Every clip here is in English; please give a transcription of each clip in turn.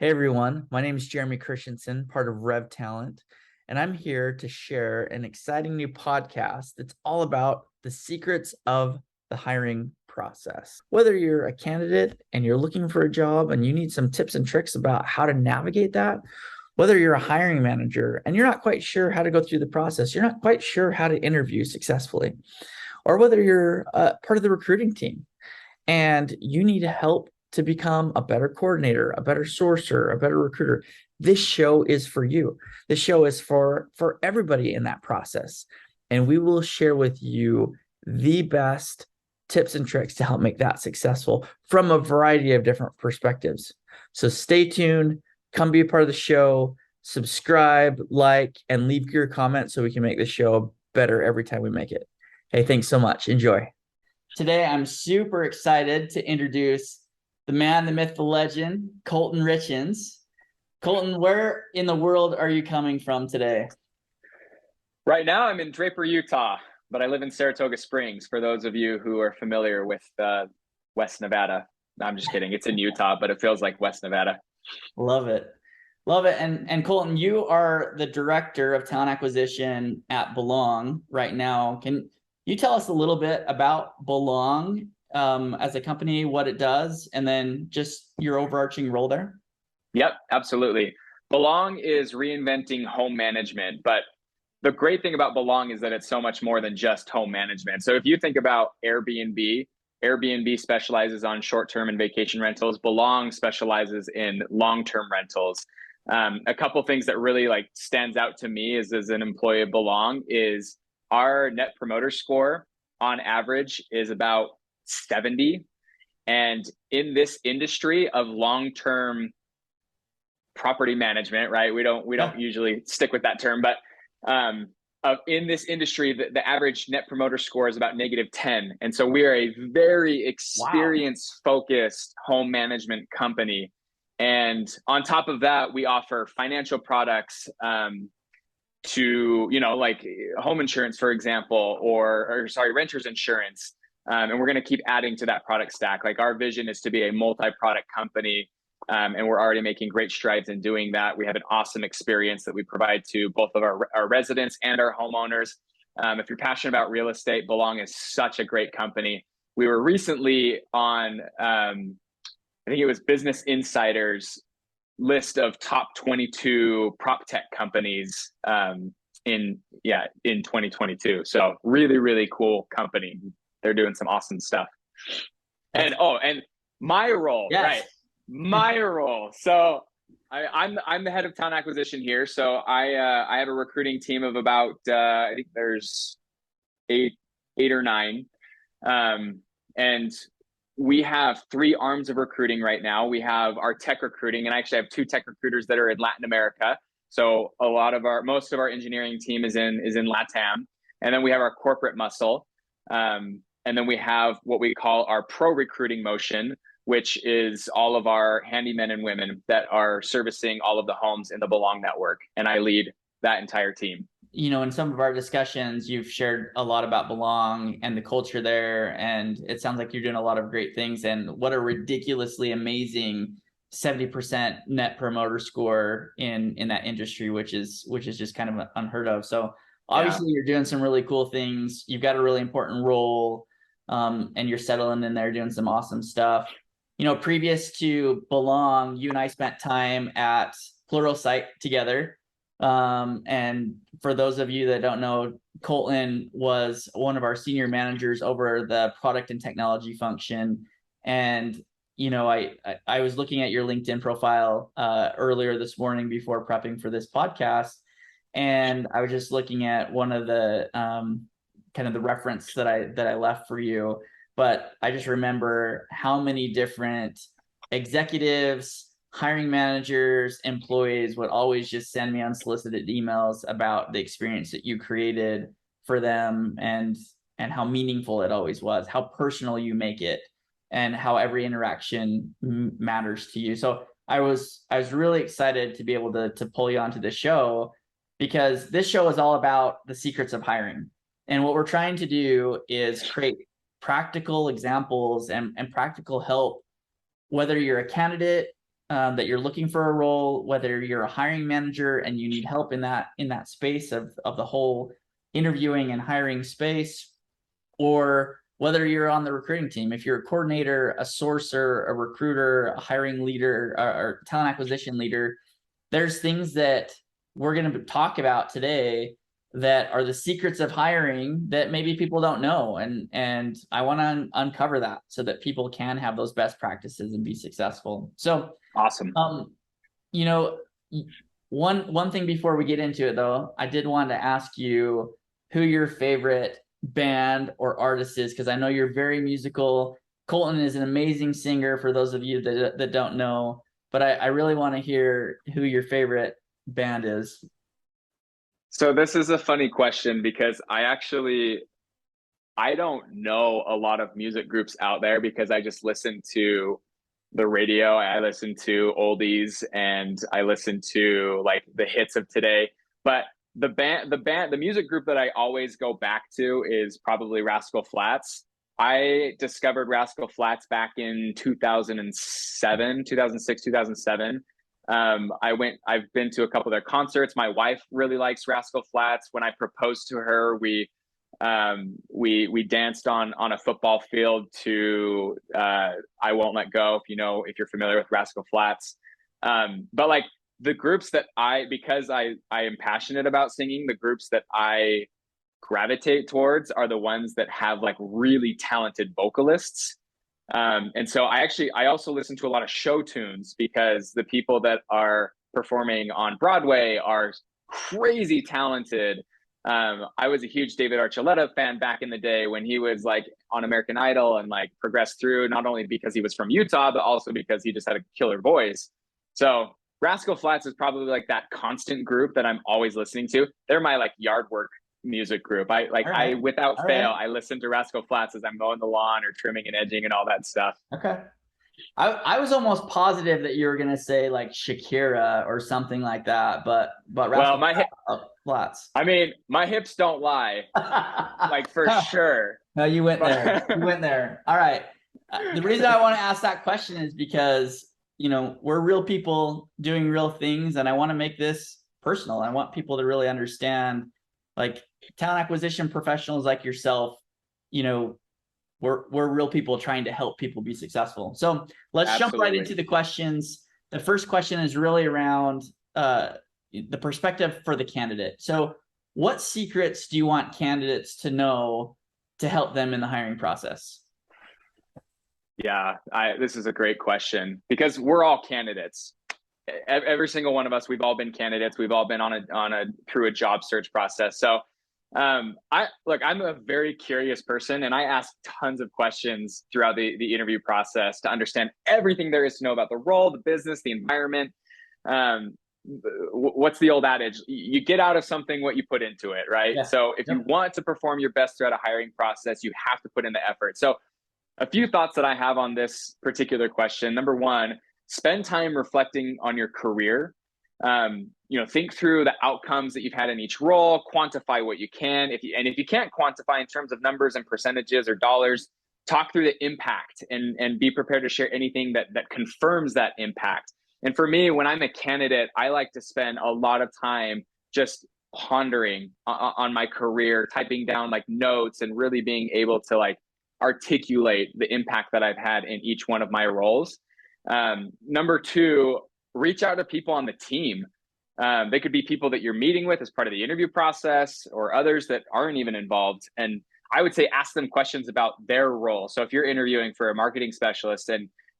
Hey everyone, my name is Jeremy Christensen, part of Rev Talent, and I'm here to share an exciting new podcast that's all about the secrets of the hiring process. Whether you're a candidate and you're looking for a job and you need some tips and tricks about how to navigate that, whether you're a hiring manager and you're not quite sure how to go through the process, you're not quite sure how to interview successfully, or whether you're part of the recruiting team and you need help to become a better coordinator, a better sourcer, a better recruiter, this show is for you. This show is for everybody in that process. And we will share with you the best tips and tricks to help make that successful from a variety of different perspectives. So stay tuned, come be a part of the show, subscribe, like, and leave your comments so we can make the show better every time we make it. Hey, thanks so much. Enjoy. Today, I'm super excited to introduce the man, the myth, the legend, Colton Richins. Colton, where in the world are you coming from today? Right now, I'm in Draper, Utah, but I live in Saratoga Springs, for those of you who are familiar with West Nevada. No, I'm just kidding. It's in Utah, but it feels like West Nevada. Love it. Love it. And Colton, you are the director of talent acquisition at Belong right now. Can you tell us a little bit about Belong as a company, what it does, and then just your overarching role there? Yep, absolutely. Belong is reinventing home management, but the great thing about Belong is that it's so much more than just home management. So if you think about Airbnb, Airbnb specializes on short-term and vacation rentals. Belong specializes in long-term rentals. A couple things that really stands out to me is as an employee of Belong is our net promoter score on average is about 70. And in this industry of long-term property management, right? We don't usually stick with that term, but in this industry, the average net promoter score is about -10. And so we are a very experience focused home management company. And on top of that, we offer financial products to, like home insurance, for example, or renter's insurance. And we're going to keep adding to that product stack. Like our vision is to be a multi-product company. And we're already making great strides in doing that. We have an awesome experience that we provide to both of our residents and our homeowners. If you're passionate about real estate, Belong is such a great company. We were recently on, I think it was Business Insider's list of top 22 prop tech companies in 2022. So really, really cool company. They're doing some awesome stuff. And my role, yes. Right? My role. So I'm the head of talent acquisition here. So I have a recruiting team of about I think there's eight or nine, and we have 3 arms of recruiting right now. We have our tech recruiting, and I actually have 2 tech recruiters that are in Latin America. So most of our engineering team is in LATAM, and then we have our corporate muscle, and then we have what we call our pro recruiting motion, which is all of our handymen and women that are servicing all of the homes in the Belong network. And I lead that entire team. In some of our discussions, you've shared a lot about Belong and the culture there. And it sounds like you're doing a lot of great things. And what a ridiculously amazing 70% net promoter score in that industry, which is just kind of unheard of. So obviously you're doing some really cool things. You've got a really important role, and you're settling in there doing some awesome stuff. Previous to Belong, you and I spent time at Pluralsight together. And for those of you that don't know, Colton was one of our senior managers over the product and technology function. And, I was looking at your LinkedIn profile earlier this morning before prepping for this podcast. And I was just looking at one of the kind of the reference that I left for you. But I just remember how many different executives, hiring managers, employees would always just send me unsolicited emails about the experience that you created for them and how meaningful it always was, how personal you make it, and how every interaction matters to you. So I was really excited to be able to pull you onto the show, because this show is all about the secrets of hiring. And what we're trying to do is create practical examples and practical help, whether you're a candidate that you're looking for a role, whether you're a hiring manager and you need help in that space of the whole interviewing and hiring space, or whether you're on the recruiting team, if you're a coordinator, a sourcer, a recruiter, a hiring leader, or talent acquisition leader, there's things that we're going to talk about today that are the secrets of hiring that maybe people don't know. And I want to uncover that so that people can have those best practices and be successful. So Awesome. you know, one thing before we get into it though, I did want to ask you who your favorite band or artist is, because I know you're very musical. Colton is an amazing singer for those of you that don't know, but I really want to hear who your favorite band is. So this is a funny question because I don't know a lot of music groups out there because I just listen to the radio. I listen to oldies and I listen to like the hits of today. But the music group that I always go back to is probably Rascal Flatts. I discovered Rascal Flatts back in 2007, 2006, 2007. I've been to a couple of their concerts. My wife really likes Rascal Flatts. When I proposed to her, we danced on a football field to I Won't Let Go, if you're familiar with Rascal Flatts. But like the groups that because I am passionate about singing, the groups that I gravitate towards are the ones that have like really talented vocalists. And so I also listen to a lot of show tunes because the people that are performing on Broadway are crazy talented. I was a huge David Archuleta fan back in the day when he was like on American Idol and like progressed through, not only because he was from Utah, but also because he just had a killer voice. So Rascal Flatts is probably like that constant group that I'm always listening to. They're my like yard work music group. I without fail, I listen to Rascal Flatts as I'm mowing the lawn or trimming and edging and all that stuff. Okay. I was almost positive that you were gonna say like Shakira or something like that, but Well, Flatts. I mean, my hips don't lie, like for sure. No, you went there. You went there. All right. The reason I want to ask that question is because we're real people doing real things, and I want to make this personal. I want people to really understand, like talent acquisition professionals like yourself. We're real people trying to help people be successful. So let's jump right into the questions. The first question is really around the perspective for the candidate. So what secrets do you want candidates to know to help them in the hiring process? Yeah, this is a great question because we're all candidates. Every single one of us, we've all been candidates. We've all been through a job search process. So I'm a very curious person, and I ask tons of questions throughout the interview process to understand everything there is to know about the role, the business, the environment. What's the old adage? You get out of something what you put into it, right? Yeah. So if you want to perform your best throughout a hiring process, you have to put in the effort. So a few thoughts that I have on this particular question. Number one, spend time reflecting on your career. Think through the outcomes that you've had in each role, quantify what you can. If you can't quantify in terms of numbers and percentages or dollars, talk through the impact and be prepared to share anything that confirms that impact. And for me, when I'm a candidate, I like to spend a lot of time just pondering on my career, typing down like notes and really being able to like articulate the impact that I've had in each one of my roles. Number two, reach out to people on the team. They could be people that you're meeting with as part of the interview process or others that aren't even involved. And I would say ask them questions about their role. So if you're interviewing for a marketing specialist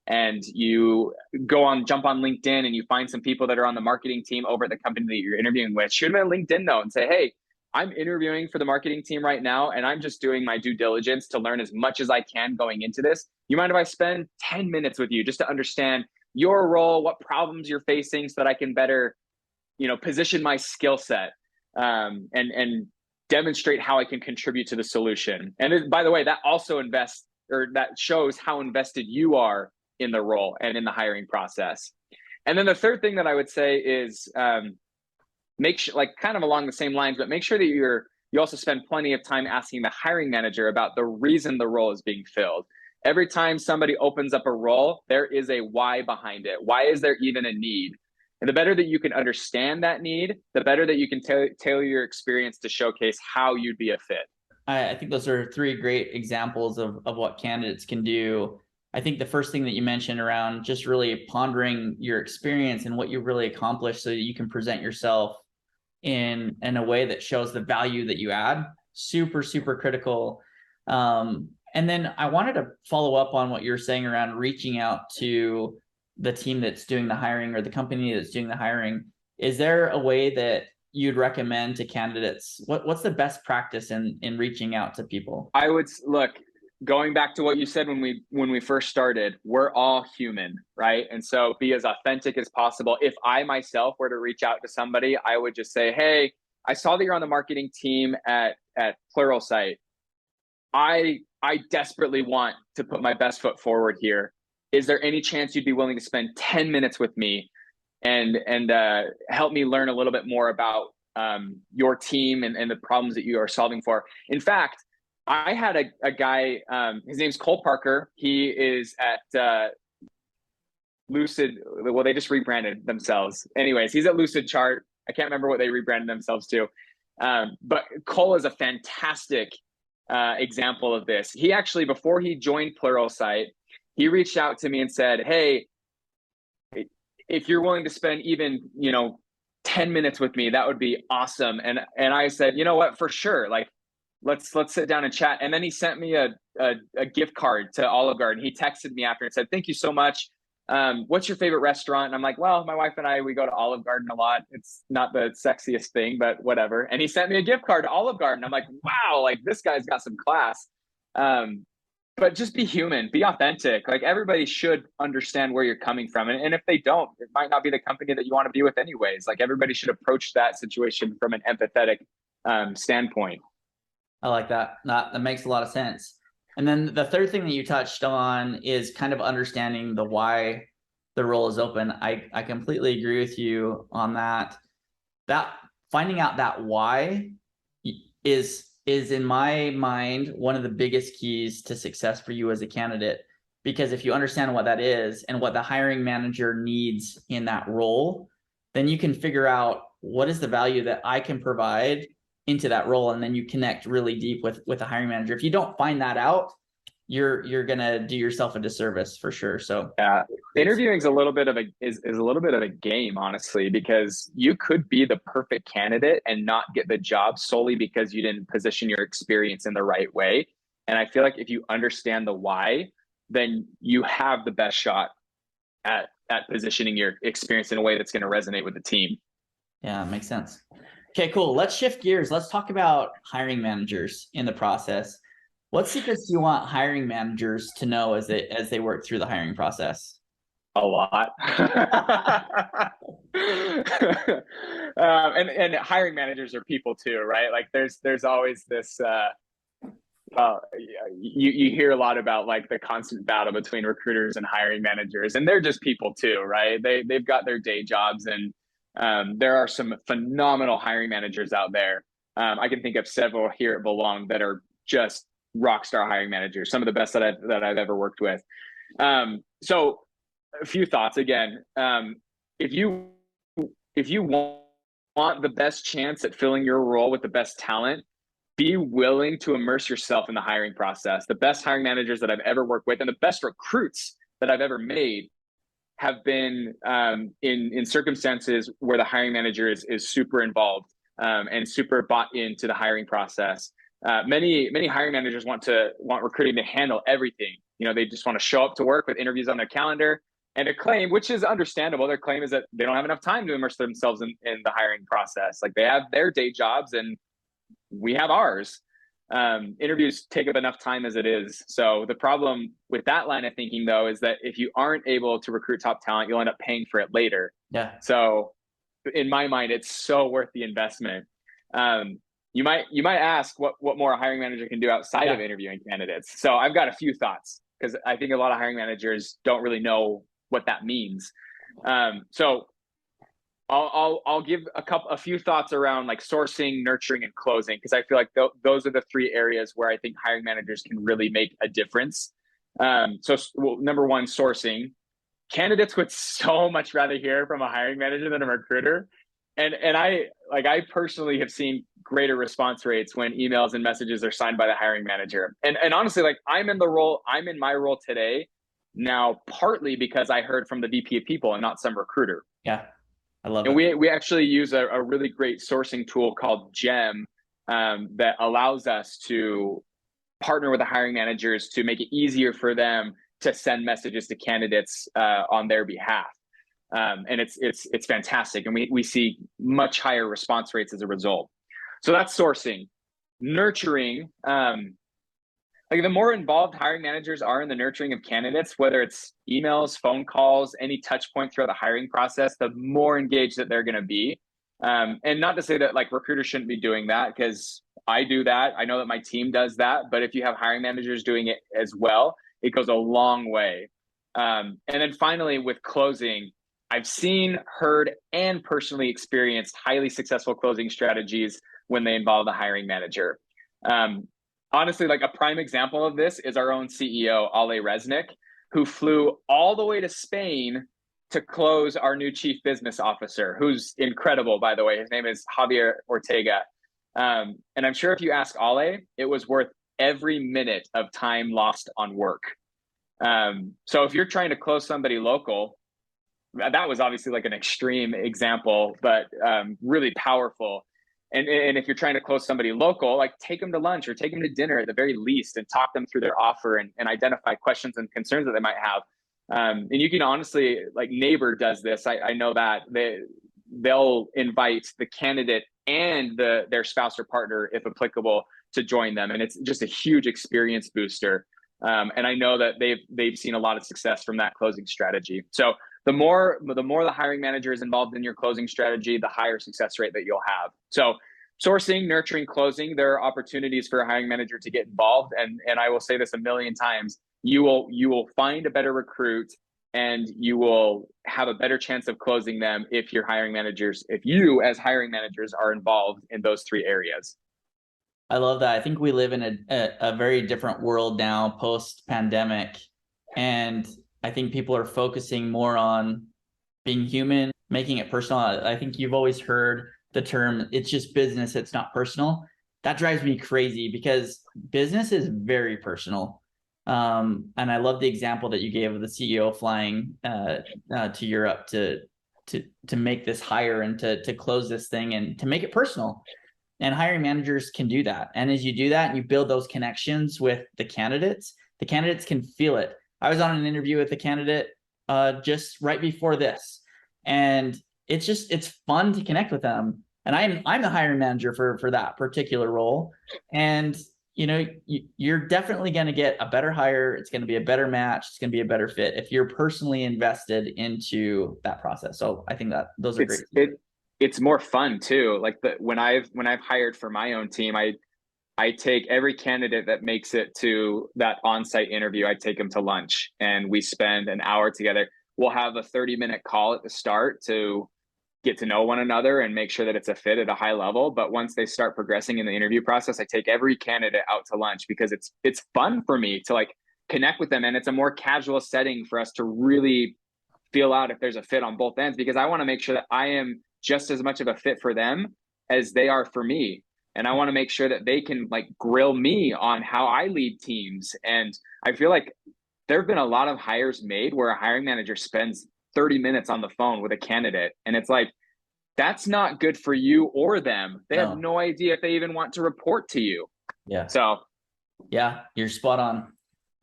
and you jump on LinkedIn and you find some people that are on the marketing team over at the company that you're interviewing with, shoot them a LinkedIn note and say, hey, I'm interviewing for the marketing team right now, and I'm just doing my due diligence to learn as much as I can going into this. You mind if I spend 10 minutes with you just to understand your role, what problems you're facing so that I can better, position my skill set and demonstrate how I can contribute to the solution. And by the way, that also that shows how invested you are in the role and in the hiring process. And then the third thing that I would say is make sure, like kind of along the same lines, but make sure that you also spend plenty of time asking the hiring manager about the reason the role is being filled. Every time somebody opens up a role, there is a why behind it. Why is there even a need? And the better that you can understand that need, the better that you can tailor your experience to showcase how you'd be a fit. I think those are three great examples of what candidates can do. I think the first thing that you mentioned around just really pondering your experience and what you really accomplished so that you can present yourself in a way that shows the value that you add, super, super critical. And then I wanted to follow up on what you're saying around reaching out to the team that's doing the hiring or the company that's doing the hiring. Is there a way that you'd recommend to candidates? What's the best practice in reaching out to people? I would look, going back to what you said when we first started, we're all human, right? And so be as authentic as possible. If I myself were to reach out to somebody, I would just say, hey, I saw that you're on the marketing team at Pluralsight. I desperately want to put my best foot forward here. Is there any chance you'd be willing to spend 10 minutes with me and help me learn a little bit more about your team and the problems that you are solving for? In fact, I had a guy, his name's Cole Parker. He is at Lucid. Well, they just rebranded themselves. Anyways, he's at Lucid Chart. I can't remember what they rebranded themselves to. But Cole is a fantastic example of this. He actually, before he joined Pluralsight, he reached out to me and said, hey, if you're willing to spend even, 10 minutes with me, that would be awesome. And I said, you know what, for sure. Like, let's sit down and chat. And then he sent me a gift card to Olive Garden. He texted me after and said, thank you so much. What's your favorite restaurant? And I'm like, well, my wife and I, we go to Olive Garden a lot. It's not the sexiest thing, but whatever. And he sent me a gift card to Olive Garden. I'm like, wow, like this guy's got some class. But just be human, be authentic. Like everybody should understand where you're coming from. And if they don't, it might not be the company that you want to be with anyways. Like everybody should approach that situation from an empathetic standpoint. I like that. That makes a lot of sense. And then the third thing that you touched on is kind of understanding the why the role is open. I completely agree with you on that. That finding out that why is in my mind one of the biggest keys to success for you as a candidate. Because if you understand what that is and what the hiring manager needs in that role, then you can figure out what is the value that I can provide into that role, and then you connect really deep with the hiring manager. If you don't find that out, you're gonna do yourself a disservice for sure. So yeah, interviewing is a little bit of a game, honestly, because you could be the perfect candidate and not get the job solely because you didn't position your experience in the right way. And I feel like if you understand the why, then you have the best shot at positioning your experience in a way that's going to resonate with the team. Yeah, makes sense. Okay, cool. Let's shift gears. Let's talk about hiring managers in the process. What secrets do you want hiring managers to know as they work through the hiring process? A lot. And hiring managers are people too, right? Like there's always this you hear a lot about like the constant battle between recruiters and hiring managers, and they're just people too, right? They've got their day jobs, and there are some phenomenal hiring managers out there. I can think of several here at Belong that are just rock star hiring managers, some of the best that I've ever worked with. So a few thoughts again. If you want the best chance at filling your role with the best talent, be willing to immerse yourself in the hiring process. The best hiring managers that I've ever worked with and the best recruits that I've ever made have been in circumstances where the hiring manager is super involved and super bought into the hiring process. Many hiring managers want recruiting to handle everything. They just want to show up to work with interviews on their calendar, and their claim, which is understandable, their claim is that they don't have enough time to immerse themselves in the hiring process. Like they have their day jobs and we have ours. Interviews take up enough time as it is. So the problem with that line of thinking, though, is that if you aren't able to recruit top talent, you'll end up paying for it later. Yeah. So in my mind, it's so worth the investment. You might ask what more a hiring manager can do outside of interviewing candidates. So I've got a few thoughts, because I think a lot of hiring managers don't really know what that means. So I'll give a few thoughts around like sourcing, nurturing, and closing, because I feel like those are the three areas where I think hiring managers can really make a difference. Well, number one, sourcing. Candidates would so much rather hear from a hiring manager than a recruiter. And I personally have seen greater response rates when emails and messages are signed by the hiring manager. And honestly, like I'm in my role today now, partly because I heard from the VP of people and not some recruiter. Yeah, I love And it. we actually use a really great sourcing tool called Gem, that allows us to partner with the hiring managers to make it easier for them to send messages to candidates on their behalf. And it's fantastic, and we see much higher response rates as a result. So that's sourcing. Nurturing, like the more involved hiring managers are in the nurturing of candidates, whether it's emails, phone calls, any touch point throughout the hiring process, the more engaged that they're going to be. And not to say that like recruiters shouldn't be doing that, because I do that. I know that my team does that. But if you have hiring managers doing it as well, it goes a long way. And then finally, with closing, I've seen, heard, and personally experienced highly successful closing strategies when they involve the hiring manager. Honestly, like a prime example of this is our own CEO, Ale Resnick, who flew all the way to Spain to close our new chief business officer, who's incredible, by the way. His name is Javier Ortega. And I'm sure if you ask Ale, it was worth every minute of time lost on work. So if you're trying to close somebody local, that was obviously like an extreme example, but really powerful. And if you're trying to close somebody local, like take them to lunch or take them to dinner at the very least and talk them through their offer and identify questions and concerns that they might have. And you can honestly, like Neighbor does this. I know that they'll invite the candidate and their spouse or partner, if applicable, to join them. And it's just a huge experience booster. And I know that they've seen a lot of success from that closing strategy. So the more the hiring manager is involved in your closing strategy, the higher success rate that you'll have. So sourcing, nurturing, closing, there are opportunities for a hiring manager to get involved. And I will say this a million times, you will find a better recruit and you will have a better chance of closing them if you as hiring managers are involved in those three areas. I love that. I think we live in a very different world now post pandemic. And I think people are focusing more on being human, making it personal. I think you've always heard the term, it's just business, it's not personal. That drives me crazy because business is very personal. And I love the example that you gave of the CEO flying to Europe to make this hire and to close this thing and to make it personal. And hiring managers can do that. And as you do that and you build those connections with the candidates can feel it. I was on an interview with a candidate just right before this, and it's fun to connect with them. And I'm the hiring manager for that particular role. And you're definitely going to get a better hire. It's going to be a better match. It's going to be a better fit if you're personally invested into that process. So I think that those are great. It's more fun too. Like when I've hired for my own team, I take every candidate that makes it to that on-site interview, I take them to lunch and we spend an hour together. We'll have a 30-minute call at the start to get to know one another and make sure that it's a fit at a high level. But once they start progressing in the interview process, I take every candidate out to lunch because it's fun for me to like connect with them. And it's a more casual setting for us to really feel out if there's a fit on both ends, because I want to make sure that I am just as much of a fit for them as they are for me. And I want to make sure that they can like grill me on how I lead teams. And I feel like there have been a lot of hires made where a hiring manager spends 30 minutes on the phone with a candidate. And it's like, that's not good for you or them. They have no idea if they even want to report to you. Yeah. So yeah, you're spot on.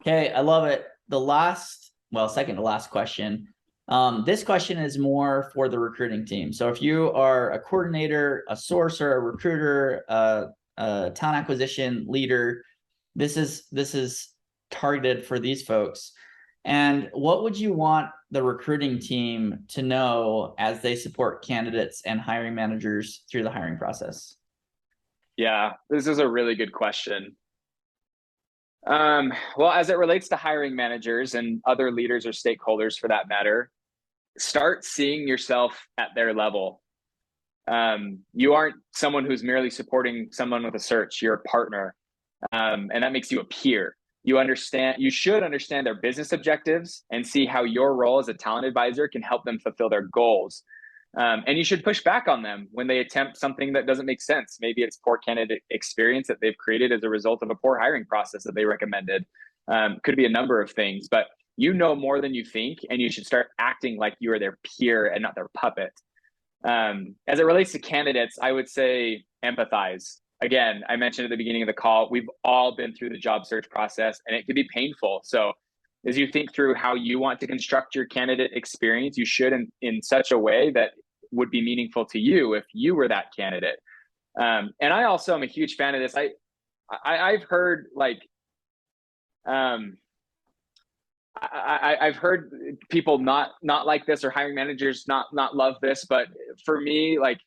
Okay. I love it. Second to last question. This question is more for the recruiting team. So if you are a coordinator, a sourcer, a recruiter, a talent acquisition leader, this is targeted for these folks. And what would you want the recruiting team to know as they support candidates and hiring managers through the hiring process? Yeah, this is a really good question. Well, as it relates to hiring managers and other leaders or stakeholders for that matter, start seeing yourself at their level. You aren't someone who's merely supporting someone with a search, you're a partner. And that makes you a peer. You should understand their business objectives and see how your role as a talent advisor can help them fulfill their goals. And you should push back on them when they attempt something that doesn't make sense. Maybe it's poor candidate experience that they've created as a result of a poor hiring process that they recommended. Could be a number of things, but you know more than you think, and you should start acting like you are their peer and not their puppet. As it relates to candidates, I would say empathize. Again, I mentioned at the beginning of the call, we've all been through the job search process and it can be painful. So as you think through how you want to construct your candidate experience, you should in such a way that would be meaningful to you if you were that candidate. And I also am a huge fan of this. I've heard like, I've heard people not like this, or hiring managers not love this, but for me, like,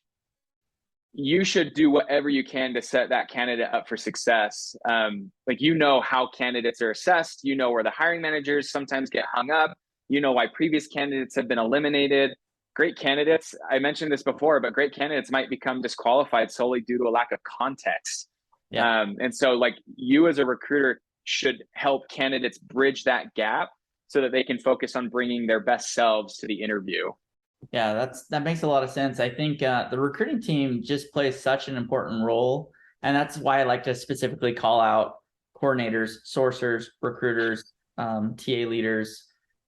you should do whatever you can to set that candidate up for success. Like, you know how candidates are assessed, you know where the hiring managers sometimes get hung up, you know why previous candidates have been eliminated. Great candidates, I mentioned this before, but great candidates might become disqualified solely due to a lack of context. Yeah. And so, like, you as a recruiter should help candidates bridge that gap so that they can focus on bringing their best selves to the interview. Yeah, that makes a lot of sense. I think the recruiting team just plays such an important role, and that's why I like to specifically call out coordinators, sourcers, recruiters, TA leaders.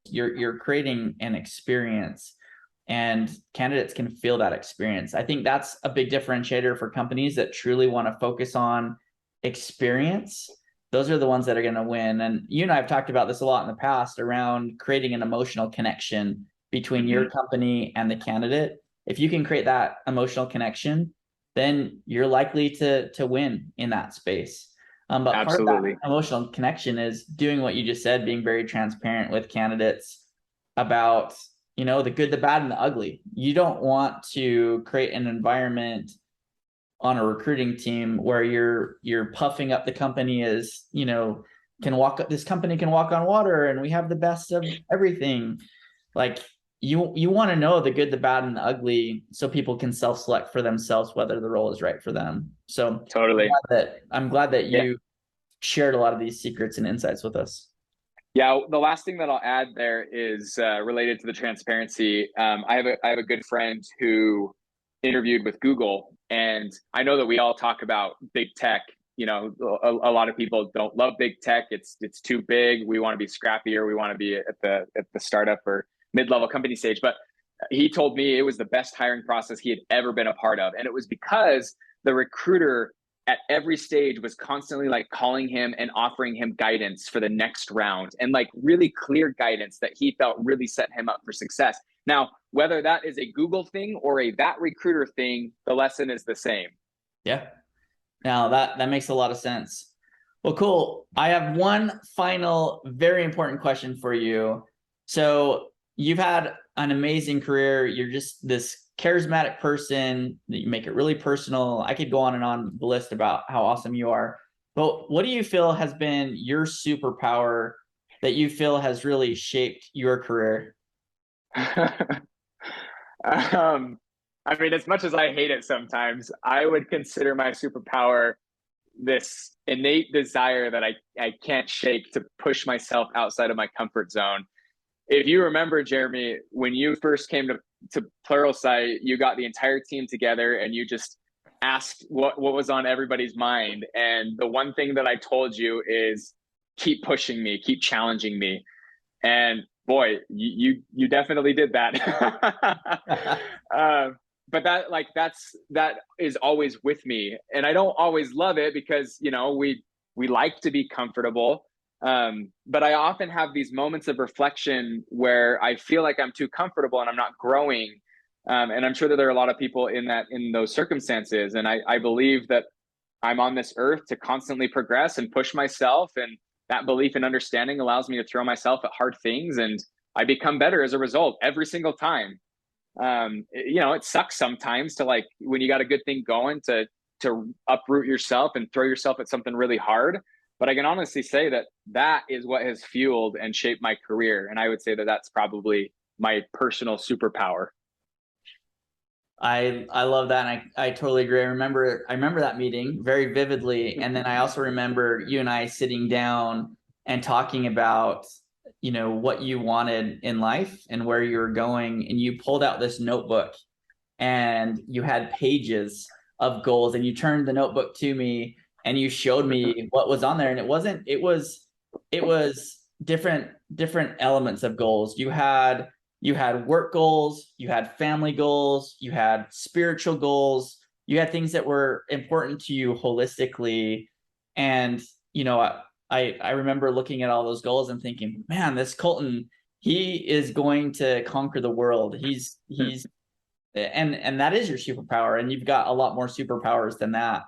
You're creating an experience, and candidates can feel that experience. I think that's a big differentiator for companies that truly want to focus on experience. Those are the ones that are going to win. And you and I have talked about this a lot in the past around creating an emotional connection between your company and the candidate. If you can create that emotional connection, then you're likely to win in that space. But Absolutely. part of that emotional connection is doing what you just said, being very transparent with candidates about, the good, the bad, and the ugly. You don't want to create an environment on a recruiting team where you're puffing up the company as, this company can walk on water and we have the best of everything. Like, you want to know the good, the bad, and the ugly so people can self-select for themselves whether the role is right for them. So totally. I'm glad that you shared a lot of these secrets and insights with us. Yeah, the last thing that I'll add there is related to the transparency. I have a good friend who interviewed with Google, and I know that we all talk about big tech. A lot of people don't love big tech. It's too big. We want to be scrappier. We want to be at the startup or mid-level company stage. But he told me it was the best hiring process he had ever been a part of, and it was because the recruiter at every stage was constantly like calling him and offering him guidance for the next round, and like really clear guidance that he felt really set him up for success. Now, whether that is a Google thing or that recruiter thing, the lesson is the same. Yeah. Now that makes a lot of sense. Well, cool. I have one final, very important question for you. So you've had an amazing career. You're just this charismatic person. You make it really personal. I could go on and on the list about how awesome you are. But what do you feel has been your superpower that you feel has really shaped your career? I mean, as much as I hate it sometimes, I would consider my superpower this innate desire that I can't shake to push myself outside of my comfort zone. If you remember, Jeremy, when you first came to Pluralsight, you got the entire team together and you just asked what was on everybody's mind. And the one thing that I told you is keep pushing me, keep challenging me. And boy, you definitely did that. But that is always with me, and I don't always love it because we like to be comfortable. But I often have these moments of reflection where I feel like I'm too comfortable and I'm not growing. And I'm sure that there are a lot of people in those circumstances. And I believe that I'm on this earth to constantly progress and push myself. And that belief and understanding allows me to throw myself at hard things, and I become better as a result every single time. It sucks sometimes to, like, when you got a good thing going, to uproot yourself and throw yourself at something really hard. But I can honestly say that is what has fueled and shaped my career. And I would say that that's probably my personal superpower. I love that. And I totally agree. I remember that meeting very vividly. And then I also remember you and I sitting down and talking about, what you wanted in life and where you were going. And you pulled out this notebook and you had pages of goals, and you turned the notebook to me and you showed me what was on there. And it was different elements of goals. You had work goals, you had family goals, you had spiritual goals, you had things that were important to you holistically. And I remember looking at all those goals and thinking, man, this Colton, he is going to conquer the world. And that is your superpower, and you've got a lot more superpowers than that.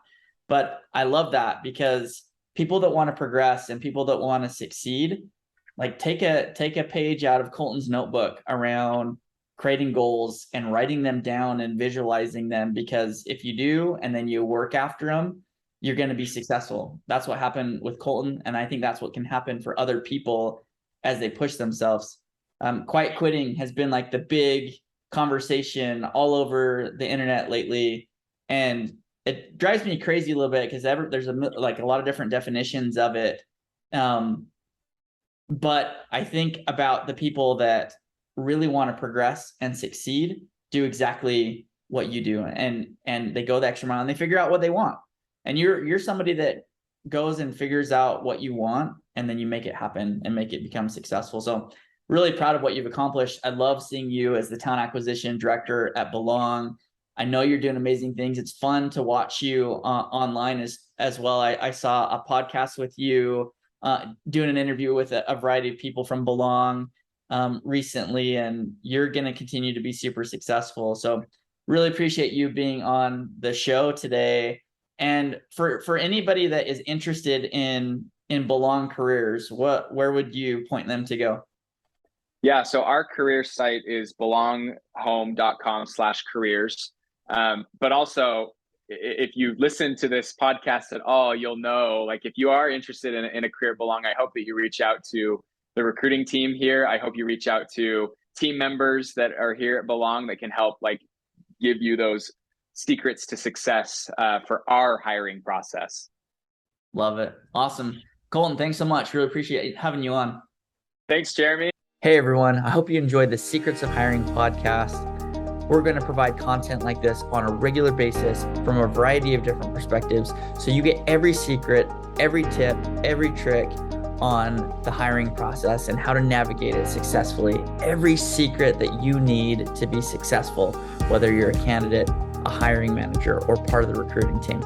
But I love that, because people that want to progress and people that want to succeed, like take a page out of Colton's notebook around creating goals and writing them down and visualizing them, because if you do and then you work after them, you're going to be successful. That's what happened with Colton, and I think that's what can happen for other people as they push themselves. Quiet quitting has been like the big conversation all over the internet lately, and it drives me crazy a little bit because there's a lot of different definitions of it. But I think about the people that really want to progress and succeed, do exactly what you do, and they go the extra mile and they figure out what they want. And you're somebody that goes and figures out what you want, and then you make it happen and make it become successful. So really proud of what you've accomplished. I love seeing you as the talent acquisition director at Belong. I know you're doing amazing things. It's fun to watch you online as well. I saw a podcast with you, doing an interview with a variety of people from Belong recently, and you're going to continue to be super successful. So really appreciate you being on the show today. And for anybody that is interested in Belong careers, where would you point them to go? Yeah, so our career site is belonghome.com/careers. But also, if you listen to this podcast at all, you'll know, like, if you are interested in a career at Belong, I hope that you reach out to the recruiting team here. I hope you reach out to team members that are here at Belong that can help, like, give you those secrets to success for our hiring process. Love it. Awesome. Colton, thanks so much. Really appreciate having you on. Thanks, Jeremy. Hey, everyone. I hope you enjoyed the Secrets of Hiring podcast. We're going to provide content like this on a regular basis from a variety of different perspectives, so you get every secret, every tip, every trick on the hiring process and how to navigate it successfully. Every secret that you need to be successful, whether you're a candidate, a hiring manager, or part of the recruiting team.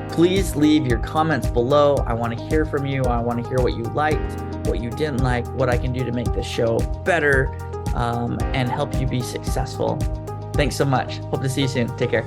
Please leave your comments below. I want to hear from you. I want to hear what you liked, what you didn't like, what I can do to make this show better, and help you be successful. Thanks so much. Hope to see you soon. Take care.